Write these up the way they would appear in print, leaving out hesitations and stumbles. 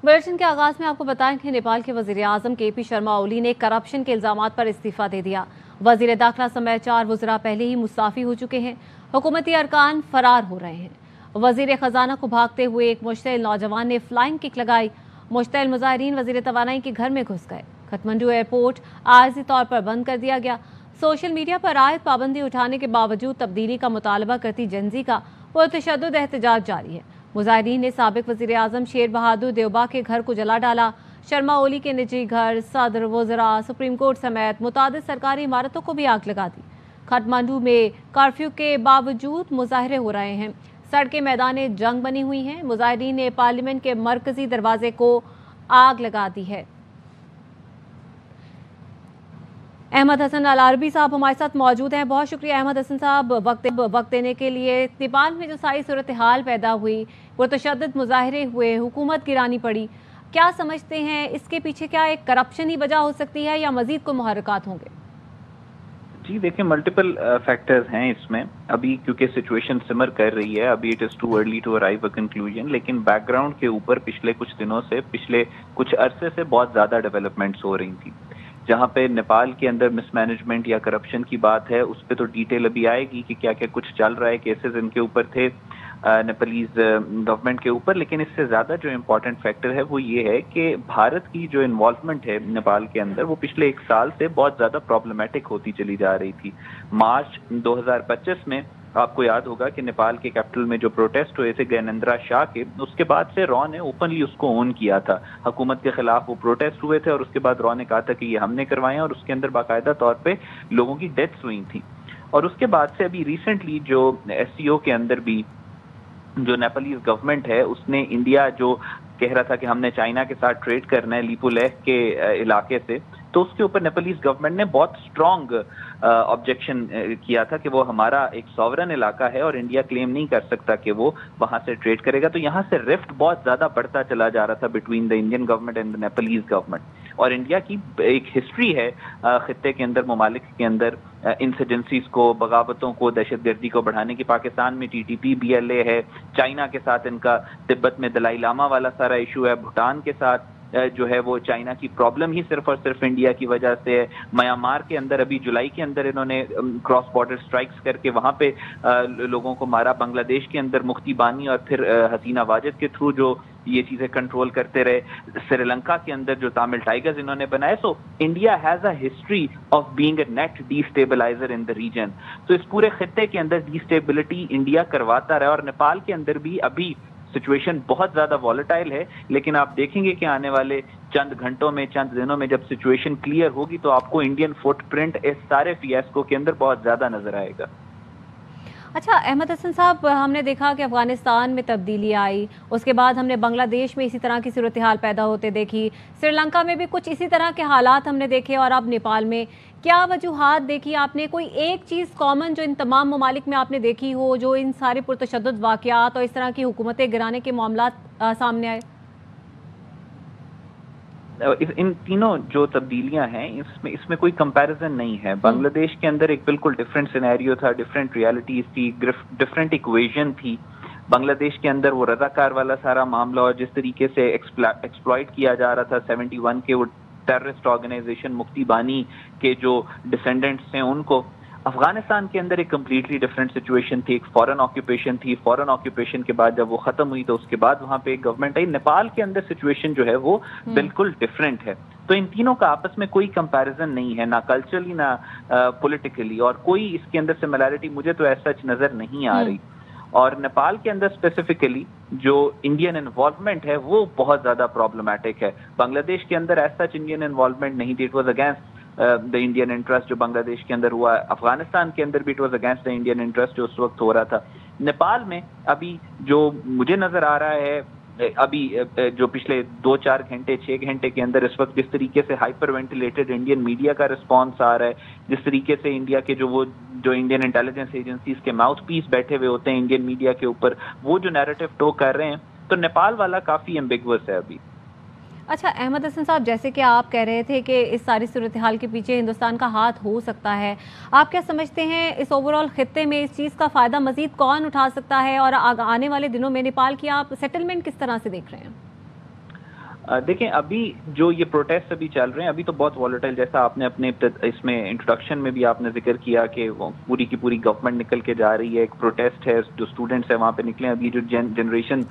Bulletin के आगाज में आपको बताएं कि नेपाल के वजीर आजम KP शर्मा ओली ने करप्शन के इल्जामात पर इस्तीफा दे दिया। वजीर दाखिला समेत 4 वज़रा पहले ही मुस्ताफी हो चुके हैं। हुकूमती अरकान फरार हो रहे हैं। वजीर खजाना को भागते हुए एक मुश्तइल नौजवान ने फ्लाइंग किक लगाई। मुश्तइल मुजाहिरीन वजीर तवानाई के घर में घुस गए। काठमांडू एयरपोर्ट आरजी तौर पर बंद कर दिया गया। सोशल मीडिया पर आयत पाबंदी उठाने के बावजूद तब्दीली का मुतालबा करती जनजी का पुरतशद्दुद एहतजाज जारी है। मुजाहिरीन ने साबिक वजीर आजम शेर बहादुर देवबा के घर को जला डाला। शर्मा ओली के निजी घर, सदर, वज़रा, सुप्रीम कोर्ट समेत मुतादिद सरकारी इमारतों को भी आग लगा दी। काठमांडू में कर्फ्यू के बावजूद मुजाहरे हो रहे हैं। सड़कें मैदान जंग बनी हुई हैं। मुजाहिरीन ने पार्लियामेंट के मरकजी दरवाजे को आग लगा दी है। अहमद हसन अल-अरबी साहब हमारे साथ मौजूद हैं। बहुत शुक्रिया अहमद हसन साहब वक्त देने के लिए। नेपाल में जो सारी सूरत हाल पैदा हुई, पुरतशद्दुद मुजाहरे हुए, हुकूमत गिरानी पड़ी, क्या समझते हैं इसके पीछे क्या एक करप्शन ही वजह हो सकती है या मजीद कोई मुहर्रिकात होंगे? जी देखिए, मल्टीपल फैक्टर्स हैं इसमें। अभी क्योंकि सिचुएशन सिमर कर रही है, अभी it is too early to arrive a conclusion, लेकिन बैकग्राउंड के ऊपर पिछले कुछ दिनों से, पिछले कुछ अरसे से बहुत ज्यादा डेवलपमेंट्स हो रही थी। जहाँ पे नेपाल के अंदर मिसमैनेजमेंट या करप्शन की बात है, उस पर तो डिटेल अभी आएगी कि क्या क्या कुछ चल रहा है, केसेस इनके ऊपर थे नेपालीज गवर्नमेंट के ऊपर। लेकिन इससे ज्यादा जो इम्पोर्टेंट फैक्टर है वो ये है कि भारत की जो इन्वॉल्वमेंट है नेपाल के अंदर, वो पिछले 1 साल से बहुत ज्यादा प्रॉब्लमेटिक होती चली जा रही थी। मार्च 2025 में आपको याद होगा कि नेपाल के कैपिटल में जो प्रोटेस्ट हुए थे ज्ञानेंद्रा शाह के, उसके बाद से रॉ ने ओपनली उसको ओन किया था। हुकूमत के खिलाफ वो प्रोटेस्ट हुए थे और उसके बाद रॉ ने कहा था कि ये हमने करवाए, और उसके अंदर बाकायदा तौर पे लोगों की डेथ्स हुई थी। और उसके बाद से अभी रिसेंटली जो SCO के अंदर भी जो नेपालीज गवर्नमेंट है, उसने इंडिया जो कह रहा था कि हमने चाइना के साथ ट्रेड करना है लिपुलेख के इलाके से, तो उसके ऊपर नेपालीज गवर्नमेंट ने बहुत स्ट्रॉन्ग ऑब्जेक्शन किया था कि वो हमारा एक सॉवरन इलाका है और इंडिया क्लेम नहीं कर सकता कि वो वहां से ट्रेड करेगा। तो यहाँ से रिफ्ट बहुत ज्यादा बढ़ता चला जा रहा था between the Indian government and the Nepalese government. और इंडिया की एक हिस्ट्री है खित्ते के अंदर, ममालिक के अंदर इंसर्जेंसीज को, बगावतों को, दहशतगर्दी को बढ़ाने की। पाकिस्तान में TTP BLA है, चाइना के साथ इनका, तिब्बत में दलाई लामा वाला सारा इशू है, भूटान के साथ जो है वो चाइना की प्रॉब्लम ही सिर्फ और सिर्फ इंडिया की वजह से है। म्यांमार के अंदर अभी जुलाई के अंदर इन्होंने क्रॉस बॉर्डर स्ट्राइक्स करके वहां पे लोगों को मारा। बांग्लादेश के अंदर मुफ्ती बानी और फिर हसीना वाजिद के थ्रू जो ये चीजें कंट्रोल करते रहे। श्रीलंका के अंदर जो तमिल टाइगर्स इन्होंने बनाए। So India has a history of being a net destabiliser in the region. तो इस पूरे खित्ते के अंदर डिस्टेबिलिटी इंडिया करवाता रहा, और नेपाल के अंदर भी अभी सिचुएशन बहुत ज्यादा वॉलेटाइल है। लेकिन आप देखेंगे कि आने वाले चंद घंटों में, चंद दिनों में जब सिचुएशन क्लियर होगी, तो आपको इंडियन फुटप्रिंट इस सारे फियास्को के अंदर बहुत ज्यादा नजर आएगा। अच्छा अहमद हसन साहब, हमने देखा कि अफगानिस्तान में तब्दीली आई, उसके बाद हमने बांग्लादेश में इसी तरह की सूरत हाल पैदा होते देखी, श्रीलंका में भी कुछ इसी तरह के हालात हमने देखे, और अब नेपाल में। क्या वजूहात देखी आपने? कोई एक चीज़ कॉमन जो इन तमाम ममालिक में आपने देखी हो, जो इन सारे पुरतशद्दुद वाक़यात और इस तरह की हुकूमतें गिराने के मामलात सामने आए? इन तीनों जो तब्दीलियां हैं, इसमें कोई कंपैरिजन नहीं है। बांग्लादेश के अंदर एक बिल्कुल डिफरेंट सिनेरियो था, डिफरेंट रियलिटीज थी, डिफरेंट इक्वेशन थी। बांग्लादेश के अंदर वो रजाकार वाला सारा मामला, और जिस तरीके से एक्सप्लॉइट किया जा रहा था 71 के वो टेररिस्ट ऑर्गेनाइजेशन मुफ्ती बानी के जो डिसेंडेंट्स हैं उनको। अफगानिस्तान के अंदर एक कम्प्लीटली डिफरेंट सिचुएशन थी, एक फॉरेन ऑक्यूपेशन थी। फॉरेन ऑक्यूपेशन के बाद जब वो खत्म हुई तो उसके बाद वहां पे एक गवर्नमेंट आई। नेपाल के अंदर सिचुएशन जो है वो बिल्कुल डिफरेंट है। तो इन तीनों का आपस में कोई कंपैरिजन नहीं है, ना कल्चरली ना पॉलिटिकली, और कोई इसके अंदर सिमिलैरिटी मुझे तो ऐसा नजर नहीं आ रही। और नेपाल के अंदर स्पेसिफिकली जो इंडियन इन्वॉल्वमेंट है वो बहुत ज्यादा प्रॉब्लमैटिक है। बांग्लादेश के अंदर ऐसा इंडियन इन्वॉल्वमेंट नहीं थी, it was against the Indian interest जो बांग्लादेश के अंदर हुआ। अफगानिस्तान के अंदर भी it was against the Indian interest जो उस वक्त हो रहा था। नेपाल में अभी जो मुझे नजर आ रहा है, अभी जो पिछले 2-4 घंटे 6 घंटे के अंदर इस वक्त जिस तरीके से हाइपर वेंटिलेटेड इंडियन मीडिया का रिस्पॉन्स आ रहा है, जिस तरीके से इंडिया के जो इंडियन इंटेलिजेंस एजेंसीज के माउथ पीस बैठे हुए होते हैं इंडियन मीडिया के ऊपर, वो जो नैरेटिव टो कर रहे हैं, तो नेपाल वाला काफी एम्बिगुअस है अभी। अच्छा अहमद हसन साहब, जैसे कि आप कह रहे थे कि इस सारी सूरत हाल के पीछे हिंदुस्तान का हाथ हो सकता है, आप क्या समझते हैं इस ओवरऑल खित्ते में इस चीज़ का फ़ायदा मज़ीद कौन उठा सकता है, और आने वाले दिनों में नेपाल की आप सेटलमेंट किस तरह से देख रहे हैं? دیکھیں ابھی جو یہ پروٹیسٹ ابھی چل رہے ہیں ابھی تو بہت والیٹائل، جیسا آپ نے اپنے اس میں انٹروڈکشن میں بھی آپ نے ذکر کیا کہ پوری کی پوری گورنمنٹ نکل کے جا رہی ہے، ایک پروٹیسٹ ہے، جو اسٹوڈنٹس ہیں وہاں پہ نکلے ہیں. ابھی جو جنریشن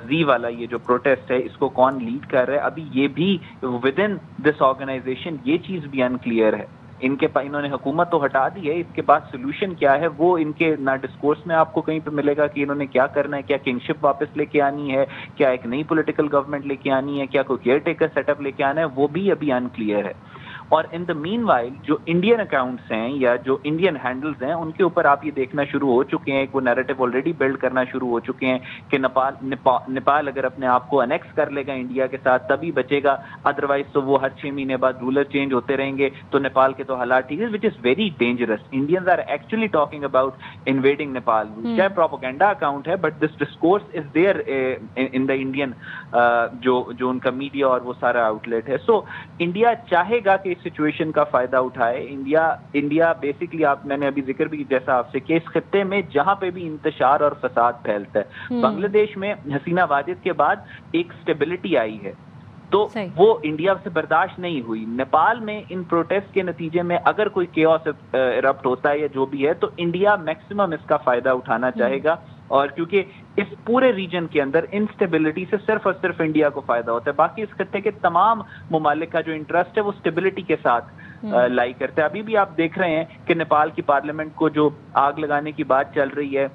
زی والا یہ جو پروٹیسٹ ہے اس کو کون لیڈ کر رہا ہے ابھی یہ بھی ود ان دس آرگنائزیشن یہ چیز بھی انکلیئر ہے. انہوں نے حکومت تو ہٹا دی ہے، اس کے بعد سولوشن کیا ہے وہ ان کے نہ ڈسکورس میں آپ کو کہیں پہ ملے گا کہ انہوں نے کیا کرنا ہے، کیا کنگشپ واپس لے کے آنی ہے، کیا ایک نئی پولیٹیکل گورنمنٹ لے کے آنی ہے، کیا کوئی کیئر ٹیکر سیٹ اپ لے کے آنا ہے، وہ بھی ابھی انکلیئر ہے. اور ان دا مین وائل جو انڈین اکاؤنٹس ہیں یا جو انڈین ہینڈلز ہیں ان کے اوپر آپ یہ دیکھنا شروع ہو چکے ہیں، وہ نیریٹو آلریڈی بلڈ کرنا شروع ہو چکے ہیں کہ نیپال اگر اپنے آپ کو انیکس کر لے گا انڈیا کے ساتھ تبھی بچے گا، ادروائز تو وہ ہر 6 مہینے بعد رولر چینج ہوتے رہیں گے تو نیپال کے تو حالات ٹھیک ہے، which is very dangerous. Indians are actually talking about invading Nepal, چاہے پروپیگنڈا اکاؤنٹ ہے but this discourse is there in the Indian جو ان کا میڈیا اور وہ سارا آؤٹ لیٹ ہے. سو انڈیا چاہے گا کہ سچویشن کا فائدہ اٹھائے. انڈیا بیسکلی میں نے ابھی ذکر بھی جیسا آپ سے کہ اس خطے میں جہاں پہ بھی انتشار اور فساد پھیلتا ہے، بنگلہ دیش میں حسینہ واجد کے بعد ایک سٹیبلٹی آئی ہے تو وہ انڈیا سے برداشت نہیں ہوئی. نیپال میں ان پروٹیسٹ کے نتیجے میں اگر کوئی کیوس ایرپٹ ہوتا ہے یا جو بھی ہے تو انڈیا میکسیمم اس کا فائدہ اٹھانا چاہے گا. اور کیونکہ اس پورے ریجن کے اندر انسٹیبلٹی سے صرف اور صرف انڈیا کو فائدہ ہوتا ہے، باقی اس خطے کے تمام ممالک کا جو انٹرسٹ ہے وہ اسٹیبلٹی کے ساتھ لائی کرتے ہیں. ابھی بھی آپ دیکھ رہے ہیں کہ نیپال کی پارلیمنٹ کو جو آگ لگانے کی بات چل رہی ہے،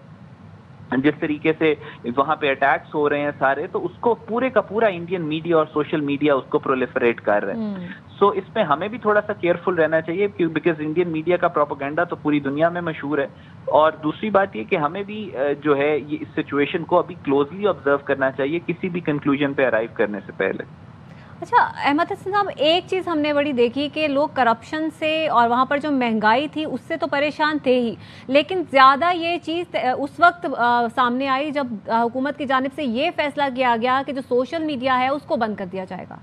جس طریقے سے وہاں پہ اٹیکس ہو رہے ہیں سارے، تو اس کو پورے کا پورا انڈین میڈیا اور سوشل میڈیا اس کو پرولیفریٹ کر رہے ہیں. سو اس میں ہمیں بھی تھوڑا سا کیئرفل رہنا چاہیے بیکاز انڈین میڈیا کا پروپیگنڈا تو پوری دنیا میں مشہور ہے. اور دوسری بات یہ کہ ہمیں بھی جو ہے یہ اس سچویشن کو ابھی کلوزلی آبزرو کرنا چاہیے کسی بھی کنکلوژن پہ ارائیو کرنے سے پہلے. اچھا احمد حسن صاحب، ایک چیز ہم نے بڑی دیکھی کہ لوگ کرپشن سے اور وہاں پر جو مہنگائی تھی اس سے تو پریشان تھے ہی، لیکن زیادہ یہ چیز اس وقت سامنے آئی جب حکومت کی جانب سے یہ فیصلہ کیا گیا کہ جو سوشل میڈیا ہے اس کو بند کر دیا جائے گا.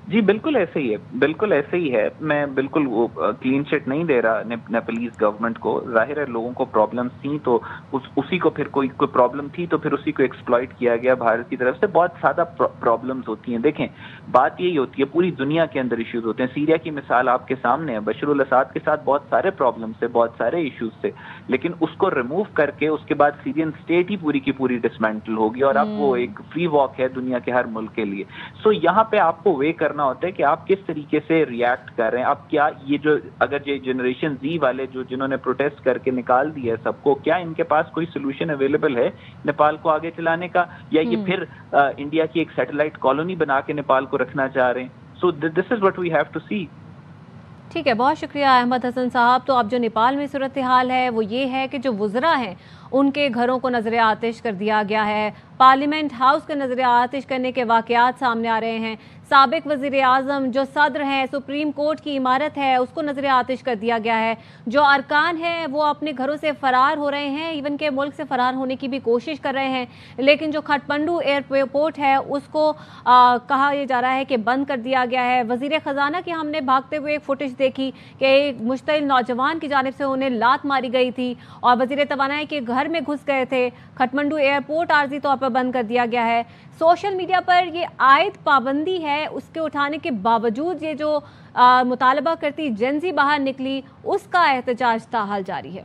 جی بالکل ایسے ہی ہے، بالکل ایسے ہی ہے. میں بالکل وہ کلین چٹ نہیں دے رہا نیپالیز گورنمنٹ کو. ظاہر ہے لوگوں کو پرابلمس تھیں تو اسی کو پھر کوئی پرابلم تھی تو پھر اسی کو ایکسپلائٹ کیا گیا بھارت کی طرف سے. بہت زیادہ پرابلمس ہوتی ہیں. دیکھیں بات یہی ہوتی ہے پوری دنیا کے اندر ایشوز ہوتے ہیں. سیریا کی مثال آپ کے سامنے ہے، بشار الاسد کے ساتھ بہت سارے پرابلمس تھے، بہت سارے ایشوز تھے، لیکن اس کو ریموو کر کے اس کے بعد سیرین اسٹیٹ ہی پوری کی پوری ڈسمینٹل ہوگی اور اب وہ ایک فری واک ہے دنیا کے ہر ملک کے لیے. سو یہاں پہ آپ کو وے کرنا ہوتا ہے کہ آپ کس طریقے سے ریئیکٹ کر رہے ہیں. اب کیا یہ جو اگر یہ جنریشن زی والے جنہوں نے پروٹیسٹ کر کے نکال دیا ہے سب کو، کیا ان کے پاس کوئی سولوشن اویلیبل ہے نیپال کو آگے چلانے کا، یا یہ پھر انڈیا کی ایک سیٹلائٹ کالونی بنا کے نیپال کو رکھنا چاہ رہے ہیں؟ So this is what we have to see. ٹھیک ہے، بہت شکریہ احمد حسن صاحب. تو اب جو نیپال میں صورتحال ہے وہ یہ ہے کہ جو وزراء ہیں ان کے گھروں کو نظر آتش کر دیا گیا ہے. پارلیمنٹ ہاؤس کے نظر آتش کرنے کے واقعات سامنے آ رہے ہیں. سابق وزیر اعظم جو صدر ہیں سپریم کورٹ کی عمارت ہے اس کو نظر آتش کر دیا گیا ہے. جو ارکان ہیں وہ اپنے گھروں سے فرار ہو رہے ہیں، ایون کہ ملک سے فرار ہونے کی بھی کوشش کر رہے ہیں. لیکن جو کھٹمنڈو ایئرپورٹ ہے اس کو کہا یہ جا رہا ہے کہ بند کر دیا گیا ہے. وزیر خزانہ کی ہم نے بھاگتے ہوئے ایک فوٹیج دیکھی کہ ایک مشتعل نوجوان کی جانب سے انہیں لات ماری گئی تھی اور وزیر توانائی کے گھر میں گھس گئے تھے. کھٹمنڈو ایئرپورٹ عارضی طور پر بند کر دیا گیا ہے. سوشل میڈیا پر یہ عائد پابندی ہے، اس کے اٹھانے کے باوجود یہ جو مطالبہ کرتی جن زی باہر نکلی اس کا احتجاج تاحال جاری ہے.